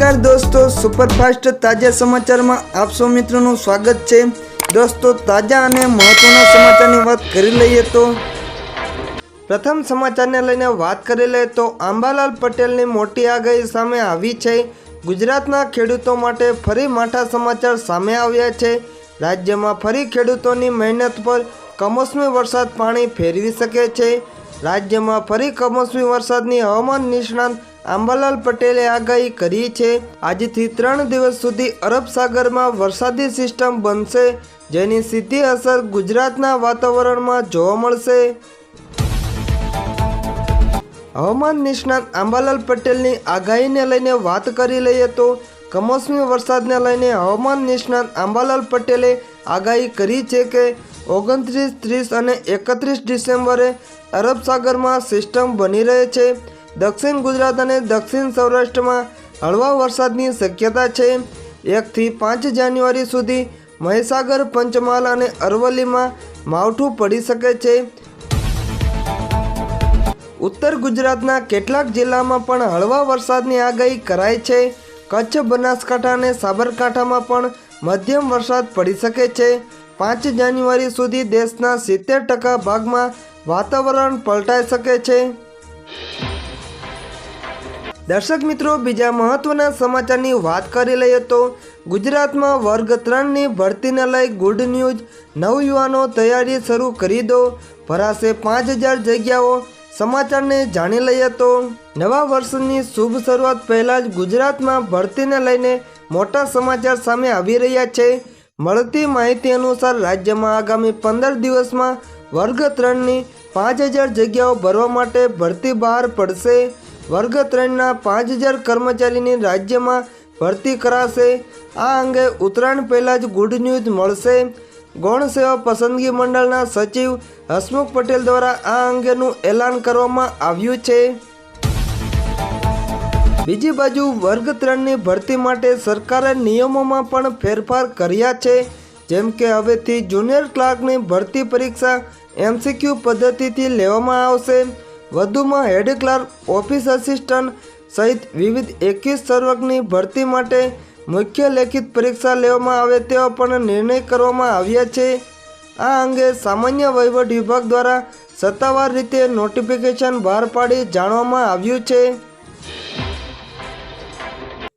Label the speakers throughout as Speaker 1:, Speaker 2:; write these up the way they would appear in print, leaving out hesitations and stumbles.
Speaker 1: नमस्कार दोस्तों, सुपरफास्ट ताजा समाचार में आप सौ मित्रों स्वागत है। दोस्तों, ताजा और महत्वना समाचार की बात कर लीए तो प्रथम समाचार ने लईने बात करी ले तो अंबालाल पटेल की मोटी आगाही सामे आवी छे। गुजरातना खेडूतों माटे फरी माठा समाचार सामे आव्या छे। राज्य में फरी खेडूतोनी मेहनत पर कमोसमी वरसाद पाणी फेरवी सके छे। राज्य में फरी कमोसमी वरसादनी हवामान निष्णात अंबालाल पटेले आगाही करी छे। आजथी 3 दिवस सुधी अरब सागर में वरसादी सिस्टम बनशे, जेनी सीधी असर गुजरातना वातावरण में जोवा मळशे। हवामान निष्णात अंबालाल पटेलनी आगाहीने लईने बात करी लईए तो कमोसमी वरसादने लईने हवामान निष्णात अंबालाल पटेले आगाही करी छे के 29, 30 और 31 डिसेम्बरे अरब सागर में सिस्टम बनी रहे छे। दक्षिण गुजरात और दक्षिण सौराष्ट्र में हळवा वरसादनी शक्यता है। 1 થી 5 जान्युआरी सुधी મહીસાગર, પંચમહાલ और અરવલ્લી में मावठું पड़ी सके छे। उत्तर गुजरातना કેટલાક જિલ્લામાં પણ હળવા વરસાદની આગાહી કરાઈ છે। કચ્છ, બનાસકાંઠા અને સાબરકાંઠામાં પણ મધ્યમ વરસાદ પડી શકે છે। 5 જાન્યુઆરી સુધી દેશના 70% ભાગમાં વાતાવરણ પલટાઈ શકે છે। दर्शक मित्रों, बीजा महत्वना समाचारनी बात करी लईए तो गुजरात में वर्ग 3 नी भरतीने लई गुड न्यूज। नवयुवानो तैयारी शुरू करी दो, भराशे 5000 जग्याओ। समाचार ने जाणी लईए तो नवा वर्षनी शुभ शुरुआत पहला ज गुजरात में भरती ने लईने मोटा समाचार सामे आवी रह्या छे। मळती माहिती अनुसार राज्य में आगामी 15 दिवस में वर्ग 3 नी 5000 जग्याओ भरवा माटे भरती बहार पड़शे। वर्ग 3 ना 5000 कर्मचारीनी राज्य में भरती कराशे। आ अंगे उत्तरायण पहला ज गुड न्यूज मळशे। गौण सेवा पसंदगी मंडलना सचिव हसमुख पटेल द्वारा आ अंगेनु ऐलान करवामां आव्युं छे। बीजी बाजु वर्ग 3 नी भरती माटे सरकारे नियमोमां पण फेरफार कर्या छे। जेम के हवेथी जूनियर क्लार्कनी भरती परीक्षा MCQ पद्धतिथी लेवामां आवशे। વધુમાં હેડ ક્લાર્ક, ઓફિસ અસિસ્ટન્ટ સહિત વિવિધ 21 સર્વકની ભરતી માટે મુખ્ય લેખિત પરીક્ષા લેવામાં આવે તેવો પણ નિર્ણય કરવામાં આવ્યા છે। આ અંગે સામાન્ય વહીવટ વિભાગ દ્વારા સત્તાવાર રીતે નોટિફિકેશન બહાર પાડી જાણવામાં આવ્યું છે।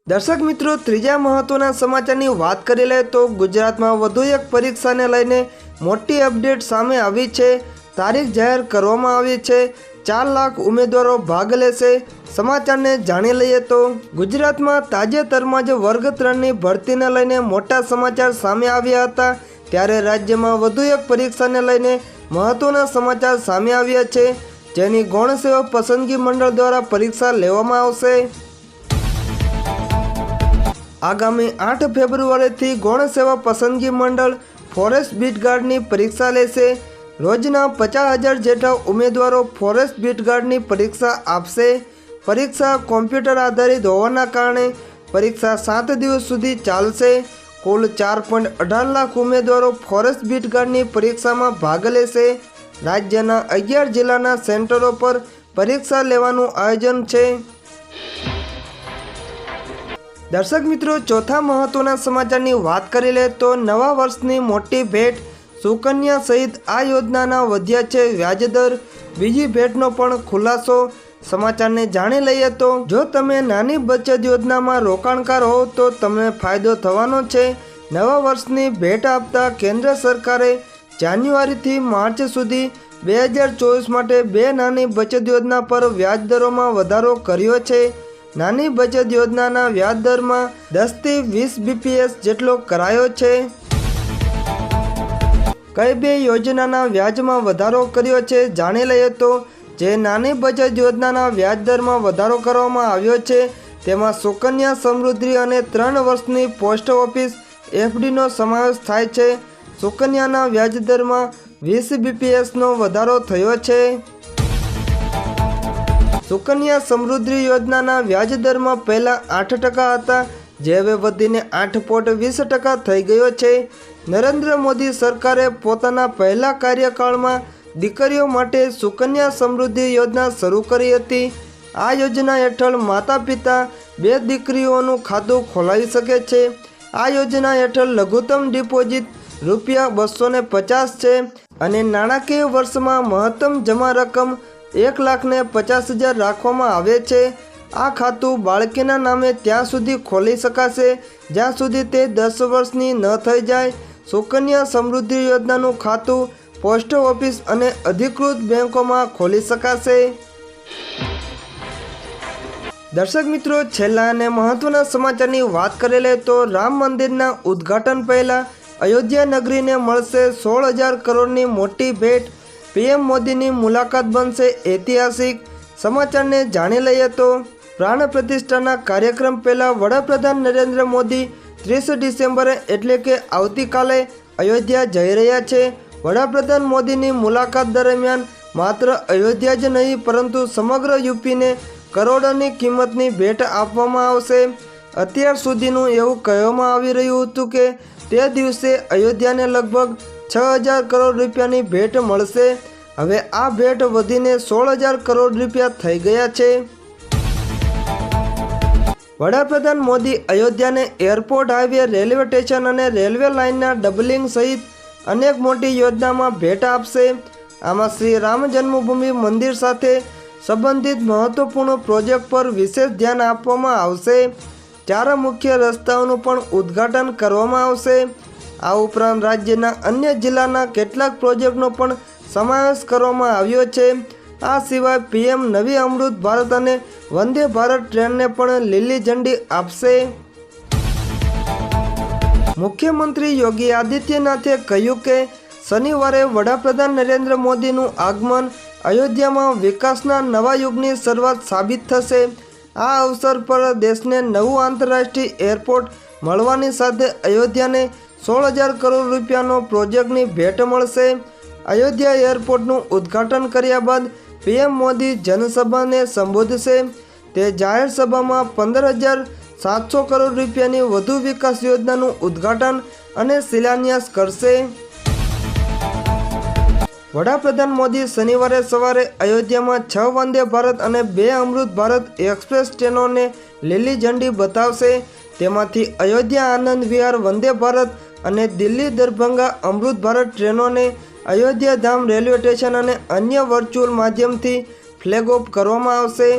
Speaker 1: દર્શક મિત્રો, ત્રીજા મહત્વના સમાચારની વાત કરી લે તો ગુજરાતમાં વધુ એક પરીક્ષાને લઈને મોટી અપડેટ સામે આવી છે। તારીખ જાહેર કરવામાં આવી છે। 4 લાખ ઉમેદવારો ભાગ લેશે। સમાચાર ने जाणी लईए तो गुजरात में ताजेतरमां ज वर्ग 3 ની ભરતીને લઈને મોટા સમાચાર સામે આવ્યા હતા, ત્યારે રાજ્યમાં વધુ એક પરીક્ષાને લઈને મહત્વના સમાચાર સામે આવ્યા છે, જેની ગૌણ સેવા પસંદગી મંડળ દ્વારા પરીક્ષા લેવામાં આવશે। આગામી 8 ફેબ્રુઆરીથી ગૌણ સેવા પસંદગી મંડળ ફોરેસ્ટ બીટ ગાર્ડની પરીક્ષા લેશે। रोजना 50,000 जेटला उम्मीदवारों फॉरेस्ट बीट गार्डनी परीक्षा आपसे। परीक्षा कॉम्प्यूटर आधारित होवाना कारणे परीक्षा 7 दिवस सुधी चालशे। कुल 4.18 लाख उम्मीदवारों फॉरेस्ट बीट गार्डनी परीक्षा में भाग लेशे। राज्यना 11 जिल्लाना सेंटरों पर परीक्षा लेवानुं आयोजन छे। दर्शक मित्रों, चौथा महत्वना समाचारनी वात करी ले तो नवा वर्षनी मोटी भेट सुकन्या सहित आ योजनाना वध्या छे व्याजदर। बीजी भेटनो पण खुलासो। समाचार ने जाणी लईए तो जो तमे नानी बचत योजना में रोकाणकार हो तो तमने फायदो थवानो छे। नवा वर्षनी भेट आपता केंद्र सरकारे जान्युआरी थी मार्च सुधी 2024 माटे 2 नानी बचत योजना पर व्याजदरों में वधारो कर्यो छे। नानी बचत योजनाना व्याजदर में 10 થી 20 BPS जेटलो करायो छे। कई बे योजनाना व्याजमां वधारो कर्यो छे जाणी लईए तो जे नानी बचत योजनाना व्याजदर में वधारो करवामां આવ્યો છે તેમાં સુકન્યા સમૃદ્ધિ અને 3 વર્ષની પોસ્ટ ઓફિસ FD નો સમાવેશ થાય છે। સુકન્યાના વ્યાજદરમાં 20 BPS નો વધારો થયો છે। સુકન્યા સમૃદ્ધિ યોજનાના વ્યાજદરમાં પહેલા 8% હતા, જે હવે વધીને 8.20% થઈ ગયો છે। नरेंद्र मोदी सरकारे पोताना पहला कार्यकाल में दीकरीओ माटे सुकन्या समृद्धि योजना शुरू करी हती। आ योजना हेठळ माता पिता 2 દીકરીઓનું ખાતું ખોલાવી શકે છે। આ યોજના હેઠળ લઘુત્તમ ડિપોઝિટ ₹250 છે અને નાણાકીય વર્ષમાં મહત્તમ જમા રકમ 1,50,000 રાખવામાં આવે છે। આ ખાતું બાળકીના નામે ત્યાં સુધી ખોલી શકાશે જ્યાં સુધી તે 10 વર્ષની ન થઈ જાય। સુકન્યા સમૃદ્ધિ યોજનાનું ખાતું પોસ્ટ ઓફિસ અને અધિકૃત બેંકોમાં ખોલી શકાશે। દર્શક મિત્રો, છેલ્લા અને મહત્વના સમાચારની વાત કરી લે તો રામ મંદિરના ઉદ્ઘાટન પહેલા અયોધ્યા નગરીને મળશે 16,000 કરોડની મોટી ભેટ। પીએમ મોદીની મુલાકાત બનશે ઐતિહાસિક। સમાચારને જાણી લઈએ તો પ્રાણ પ્રતિષ્ઠાના કાર્યક્રમ પહેલા વડાપ્રધાન નરેન્દ્ર મોદી 30 ડિસેમ્બરે એટલે કે આવતીકાલે અયોધ્યા જઈ રહ્યા છે। વડાપ્રધાન મોદીની મુલાકાત દરમિયાન માત્ર અયોધ્યા જ નહીં પરંતુ સમગ્ર યુપીને કરોડોની કિંમતની ભેટ આપવામાં આવશે। અત્યાર સુધીનું એવું કહેવામાં આવી રહ્યું હતું કે તે દિવસે અયોધ્યાને લગભગ 6,000 કરોડ રૂપિયાની ભેટ મળશે। હવે આ ભેટ વધીને 16,000 કરોડ રૂપિયા થઈ ગયા છે। વડાપ્રધાન મોદી અયોધ્યાને એરપોર્ટ, હાઈવે, રેલવે સ્ટેશન અને રેલવે લાઇનના ડબલિંગ સહિત અનેક મોટી યોજનામાં ભેટ આપશે। આમાં શ્રી રામ જન્મભૂમિ મંદિર સાથે સંબંધિત મહત્વપૂર્ણ પ્રોજેક્ટ પર વિશેષ ધ્યાન આપવામાં આવશે। 4 મુખ્ય રસ્તાઓનું પણ ઉદ્ઘાટન કરવામાં આવશે। આ ઉપરાંત રાજ્યના અન્ય જિલ્લાના કેટલાક પ્રોજેક્ટનો પણ સમાવેશ કરવામાં આવ્યો છે। આ સિવાય પીએમ નવી અમૃત ભારત અને વંદે ભારત ટ્રેનને પણ લીલી ઝંડી આપશે। મુખ્યમંત્રી યોગી આદિત્યનાથે કહ્યું કે શનિવારે વડાપ્રધાન નરેન્દ્ર મોદીનું આગમન અયોધ્યામાં વિકાસના નવા યુગની શરૂઆત સાબિત થશે। આ અવસર પર દેશને નવું આંતરરાષ્ટ્રીય એરપોર્ટ મળવાની સાથે અયોધ્યાને 16,000 કરોડ રૂપિયાનો પ્રોજેક્ટની ભેટ મળશે। અયોધ્યા એરપોર્ટનું ઉદ્ઘાટન કર્યા બાદ પીએમ મોદી જનસભાને સંબોધશે। તે જાહેર સભામાં 15,700 કરોડ રૂપિયાની વધુ વિકાસ યોજનાનું ઉદ્ઘાટન અને શિલાન્યાસ કરશે। વડાપ્રધાન મોદી શનિવારે સવારે અયોધ્યામાં 6 વંદે ભારત અને 2 અમૃત ભારત એક્સપ્રેસ ટ્રેનોને લીલી ઝંડી બતાવશે। તેમાંથી અયોધ્યા આનંદ વિહાર વંદે ભારત અને દિલ્હી દરભંગા અમૃત ભારત ટ્રેનોને અયોધ્યા ધામ રેલવે સ્ટેશન અને અન્ય વર્ચ્યુઅલ માધ્યમથી ફ્લેગ ઓફ કરવામાં આવશે।